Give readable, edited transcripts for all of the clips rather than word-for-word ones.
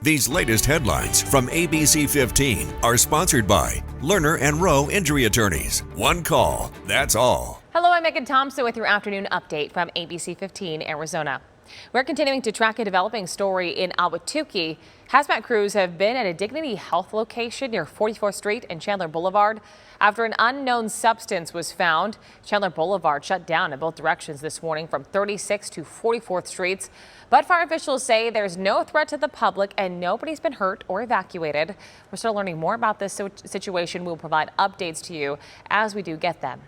These latest headlines from ABC15 are sponsored by Lerner and Rowe Injury Attorneys. One call, that's all. Hello, I'm Megan Thompson with your afternoon update from ABC15 Arizona. We're continuing to track a developing story in Ahwatukee. Hazmat crews have been at a Dignity Health location near 44th Street and Chandler Boulevard after an unknown substance was found. Chandler Boulevard shut down in both directions this morning from 36th to 44th Streets. But fire officials say there's no threat to the public and nobody's been hurt or evacuated. We're still learning more about this situation. We'll provide updates to you as we do get them.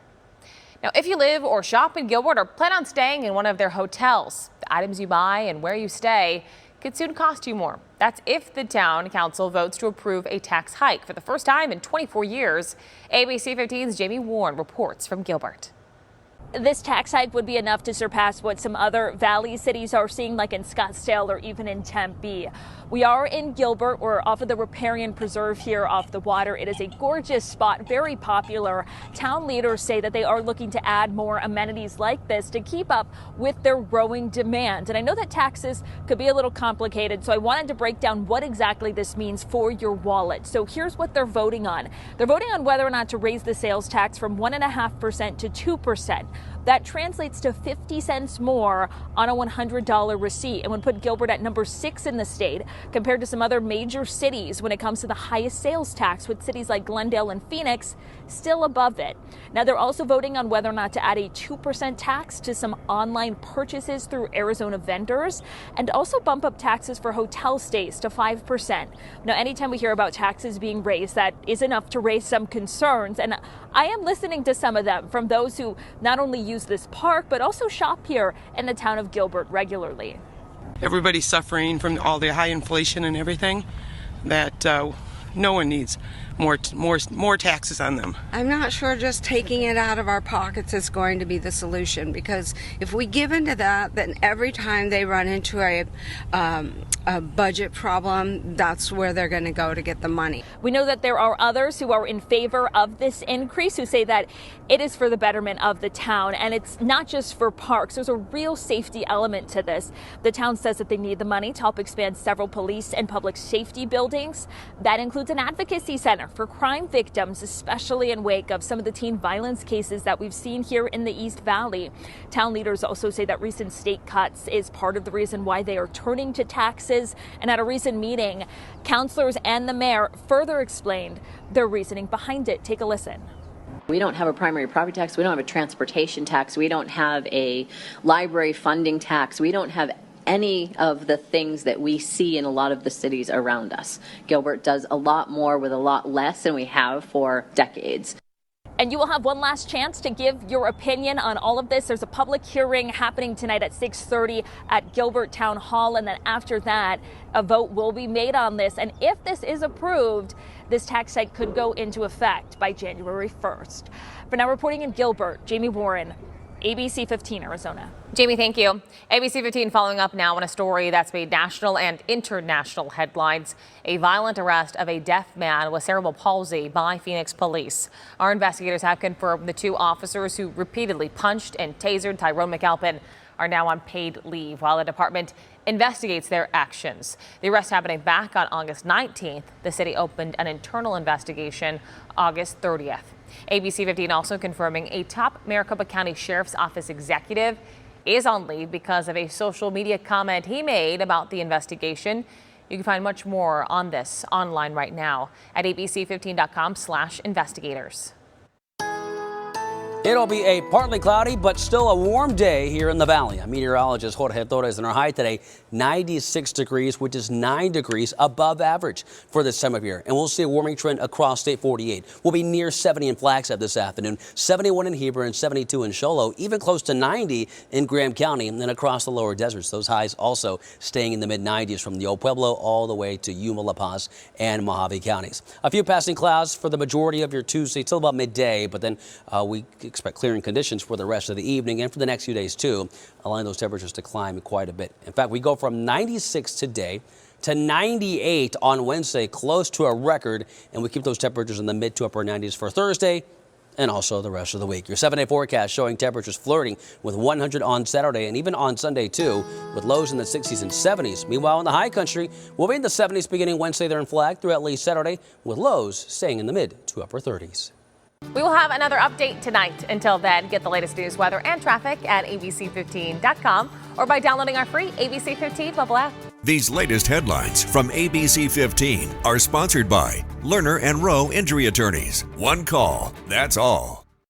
Now, if you live or shop in Gilbert or plan on staying in one of their hotels, the items you buy and where you stay could soon cost you more. That's if the town council votes to approve a tax hike for the first time in 24 years. ABC 15's Jamie Warren reports from Gilbert. This tax hike would be enough to surpass what some other Valley cities are seeing, like in Scottsdale or even in Tempe. We are in Gilbert. We're off of the Riparian Preserve here off the water. It is a gorgeous spot, very popular. Town leaders say that they are looking to add more amenities like this to keep up with their growing demand. And I know that taxes could be a little complicated, so I wanted to break down what exactly this means for your wallet. So here's what they're voting on. They're voting on whether or not to raise the sales tax from 1.5% to 2%. That translates to 50 cents more on a $100 receipt and would put Gilbert at number 6 in the state compared to some other major cities when it comes to the highest sales tax, with cities like Glendale and Phoenix still above it. Now, they're also voting on whether or not to add a 2% tax to some online purchases through Arizona vendors and also bump up taxes for hotel stays to 5%. Now, anytime we hear about taxes being raised, that is enough to raise some concerns. And I am listening to some of them from those who not only use this park, but also shop here in the town of Gilbert regularly. Everybody's suffering from all the high inflation and everything, that no one needs more taxes on them. I'm not sure just taking it out of our pockets is going to be the solution, because if we give into that, then every time they run into a budget problem, that's where they're going to go to get the money. We know that there are others who are in favor of this increase, who say that it is for the betterment of the town, and it's not just for parks. There's a real safety element to this. The town says that they need the money to help expand several police and public safety buildings. That includes an advocacy center for crime victims, especially in wake of some of the teen violence cases that we've seen here in the East Valley. Town leaders also say that recent state cuts is part of the reason why they are turning to taxes. And at a recent meeting, councilors and the mayor further explained their reasoning behind it. Take a listen. We don't have a primary property tax. We don't have a transportation tax. We don't have a library funding tax. We don't have any of the things that we see in a lot of the cities around us. Gilbert does a lot more with a lot less than we have for decades. And you will have one last chance to give your opinion on all of this. There's a public hearing happening tonight at 6:30 at Gilbert Town Hall. And then after that, a vote will be made on this. And if this is approved, this tax hike could go into effect by January 1st. For now, reporting in Gilbert, Jamie Warren, ABC 15 Arizona. Jamie, thank you. ABC 15 following up now on a story that's made national and international headlines. A violent arrest of a deaf man with cerebral palsy by Phoenix police. Our investigators have confirmed the two officers who repeatedly punched and tasered Tyrone McAlpin are now on paid leave while the department investigates their actions. The arrest happening back on August 19th. The city opened an internal investigation August 30th. ABC 15 also confirming a top Maricopa County Sheriff's Office executive is on leave because of a social media comment he made about the investigation. You can find much more on this online right now at abc15.com/investigators. It'll be a partly cloudy but still a warm day here in the valley. Meteorologist Jorge Torres in our high today, 96 degrees, which is 9 degrees above average for this time of year. And we'll see a warming trend across State 48. We'll be near 70 in Flagstaff this afternoon, 71 in Heber and 72 in Show Low, even close to 90 in Graham County and then across the lower deserts. Those highs also staying in the mid-90s from the Old Pueblo all the way to Yuma, La Paz and Mojave counties. A few passing clouds for the majority of your Tuesday till about midday, but then we expect clearing conditions for the rest of the evening and for the next few days too, allowing those temperatures to climb quite a bit. In fact, we go from 96 today to 98 on Wednesday, close to a record, and we keep those temperatures in the mid to upper 90s for Thursday and also the rest of the week. Your 7-day forecast showing temperatures flirting with 100 on Saturday and even on Sunday too, with lows in the 60s and 70s. Meanwhile, in the high country, we'll be in the 70s beginning Wednesday there in Flag through at least Saturday, with lows staying in the mid to upper 30s. We will have another update tonight. Until then, get the latest news, weather, and traffic at abc15.com or by downloading our free ABC 15 mobile app. These latest headlines from ABC 15 are sponsored by Lerner and Rowe Injury Attorneys. One call, that's all.